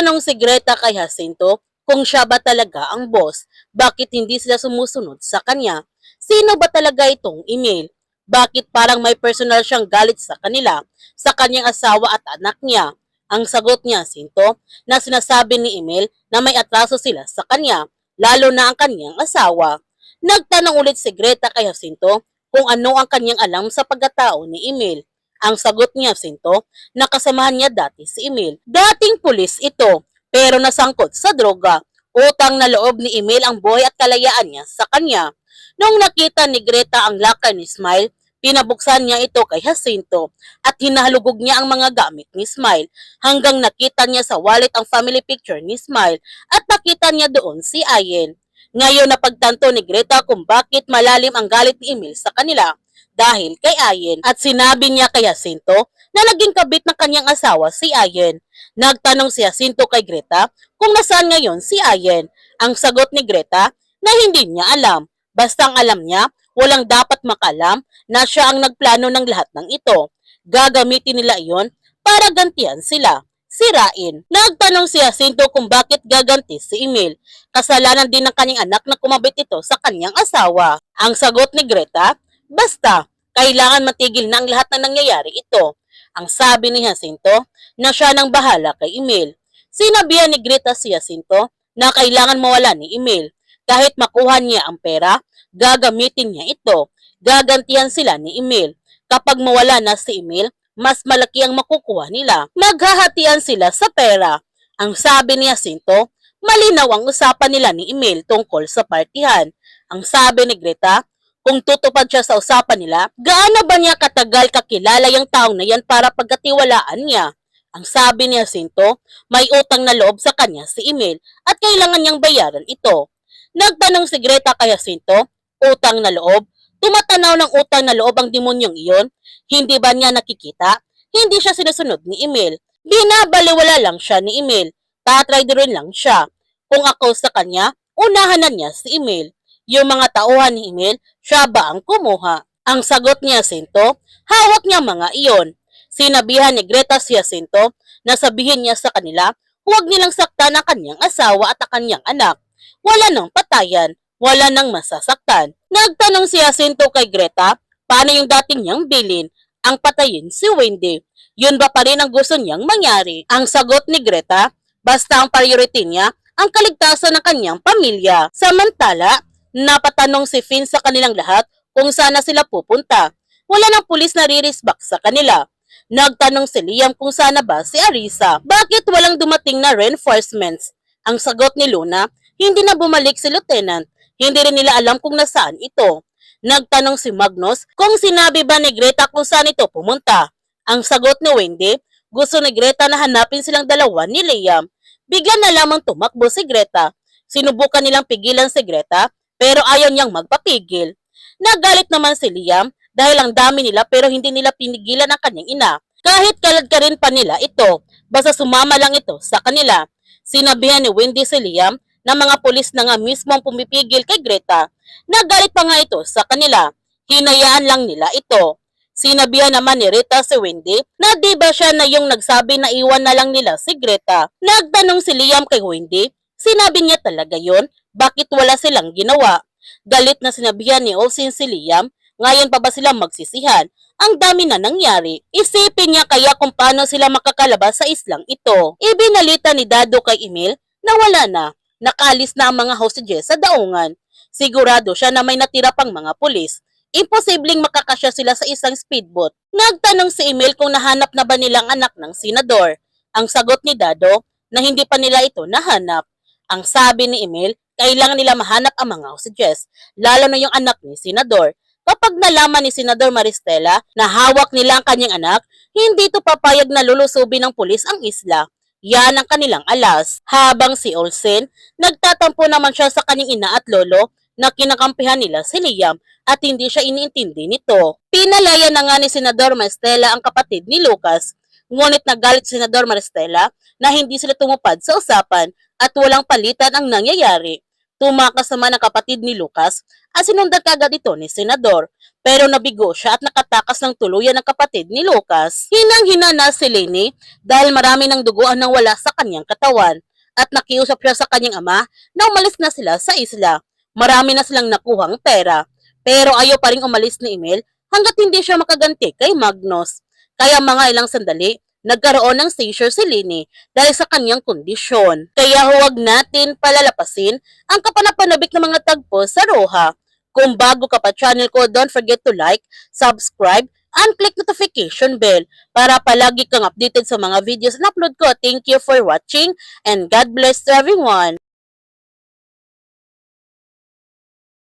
Nagtanong si Greta kay Jacinto kung siya ba talaga ang boss, bakit hindi sila sumusunod sa kanya. Sino ba talaga itong email? Bakit parang may personal siyang galit sa kanila, sa kanyang asawa at anak niya? Ang sagot niya, Jacinto, na sinasabi ni Emil na may atraso sila sa kanya, lalo na ang kanyang asawa. Nagtanong ulit si Greta kay Jacinto kung ano ang kanyang alam sa pagkatao ni Emil. Ang sagot niya, Jacinto, na kasamahan niya dati si Emil. Dating pulis ito, pero nasangkot sa droga. Utang na loob ni Emil ang buhay at kalayaan niya sa kanya. Nung nakita ni Greta ang locker ni Smile, pinabuksan niya ito kay Jacinto at hinahalugog niya ang mga gamit ni Smile hanggang nakita niya sa wallet ang family picture ni Smile at nakita niya doon si Ayen. Ngayon napagtanto ni Greta kung bakit malalim ang galit ni Emil sa kanila dahil kay Ayen at sinabi niya kay Jacinto na naging kabit ng kanyang asawa si Ayen. Nagtanong si Jacinto kay Greta kung nasaan ngayon si Ayen. Ang sagot ni Greta na hindi niya alam. Bastang alam niya, walang dapat makalam na siya ang nagplano ng lahat ng ito. Gagamitin nila iyon para gantihan sila. Sirain. Nagtanong si Jacinto kung bakit gaganti si Emil. Kasalanan din ng kanyang anak na kumabit ito sa kanyang asawa. Ang sagot ni Greta, basta, kailangan matigil na ang lahat na nangyayari ito. Ang sabi ni Jacinto na siya nang bahala kay Emil. Sinabihan ni Greta si Jacinto na kailangan mawala ni Emil. Kahit makuha niya ang pera, gagamitin niya ito. Gagantihan sila ni Emil. Kapag mawala na si Emil, mas malaki ang makukuha nila. Maghahatian sila sa pera. Ang sabi ni Jacinto, malinaw ang usapan nila ni Emil tungkol sa partihan. Ang sabi ni Greta, kung tutupad siya sa usapan nila, gaano ba niya katagal kakilala yung taong na yan para pagkatiwalaan niya? Ang sabi ni Jacinto, may utang na loob sa kanya si Emil at kailangan niyang bayaran ito. Nagtanong si Greta kay Jacinto, utang na loob? Tumatanaw ng utang na loob ang demonyong iyon? Hindi ba niya nakikita? Hindi siya sinusunod ni Emil. Binabaliwala lang siya ni Emil. Tatry rin lang siya. Kung ako sa kanya, unahan na niya si Emil. Yung mga tauhan ni Emil, siya ba ang kumuha? Ang sagot niya, Jacinto, hawak niya mga iyon. Sinabihan ni Greta si Jacinto na sabihin niya sa kanila, huwag nilang saktan ang kanyang asawa at ang kanyang anak. Wala nang patayan, wala nang masasaktan. Nagtanong si Jacinto kay Greta, paano yung dating niyang bilin? Ang patayin si Wendy. Yun ba pa rin ang gusto niyang mangyari? Ang sagot ni Greta, basta ang priority niya, ang kaligtasan ng kanyang pamilya. Samantala, napatanong si Finn sa kanilang lahat kung saan sila pupunta. Wala nang pulis na ririsbak sa kanila. Nagtanong si Liam kung sana ba si Arisa. Bakit walang dumating na reinforcements? Ang sagot ni Luna, hindi na bumalik si Lieutenant. Hindi rin nila alam kung nasaan ito. Nagtanong si Magnus kung sinabi ba ni Greta kung saan ito pumunta. Ang sagot ni Wendy, gusto ni Greta na hanapin silang dalawa ni Liam. Bigla na lamang tumakbo si Greta. Sinubukan nilang pigilan si Greta pero ayaw niyang magpapigil. Nagalit naman si Liam dahil ang dami nila pero hindi nila pinigilan ang kanyang ina. Kahit kalad ka rin pa nila ito, basta sumama lang ito sa kanila. Sinabihan ni Wendy si Liam na mga pulis na nga mismo ang pumipigil kay Greta. Nagalit pa nga ito sa kanila. Hinayaan lang nila ito. Sinabihan naman ni Rita si Wendy na di ba siya na yung nagsabi na iwan na lang nila si Greta. Nagtanong si Liam kay Wendy, sinabi niya talaga yon, bakit wala silang ginawa? Galit na sinabihan ni Olsen si Liam, ngayon pa ba sila magsisihan? Ang dami na nangyari. Isipin niya kaya kung paano sila makakalabas sa islang ito. Ibinalita ni Dado kay Emil na wala na. Nakaalis na ang mga hostages sa daungan. Sigurado siya na may natira pang mga pulis. Imposibleng makakasya sila sa isang speedboat. Nagtanong si Emil kung nahanap na ba nilang anak ng senador. Ang sagot ni Dado na hindi pa nila ito nahanap. Ang sabi ni Emil, kailangan nila mahanap ang mga hostages, lalo na yung anak ni senador. Kapag nalaman ni Senador Maristela na hawak nila ang kanyang anak, hindi ito papayag na lulusubin ng pulis ang isla. Yan ang kanilang alas. Habang si Olsen, nagtatampo naman siya sa kanyang ina at lolo na kinakampihan nila si Liam at hindi siya iniintindi nito. Pinalaya na nga ni Senador Maristela ang kapatid ni Lucas. Ngunit nagalit si Senador Maristela na hindi sila tumupad sa usapan at walang palitan ang nangyayari. Tumakas naman ang kapatid ni Lucas at sinundan kagad ito ni Senador. Pero nabigo siya at nakatakas ng tuluyan ng kapatid ni Lucas. Hinang-hina na si Lenny dahil marami ng dugo ang nawala sa kanyang katawan at nakiusap siya sa kanyang ama na umalis na sila sa isla. Marami na silang nakuhang pera. Pero ayaw pa rin umalis ni Emil hanggat hindi siya makaganti kay Magnus. Kaya mga ilang sandali, nagkaroon ng seizure si Lenny dahil sa kanyang kondisyon. Kaya huwag natin palalapasin ang kapanapanabik ng mga tagpo sa Roja. Kung bago ka pa channel ko, don't forget to like, subscribe, and click notification bell para palagi kang updated sa mga videos na upload ko. Thank you for watching and God bless everyone!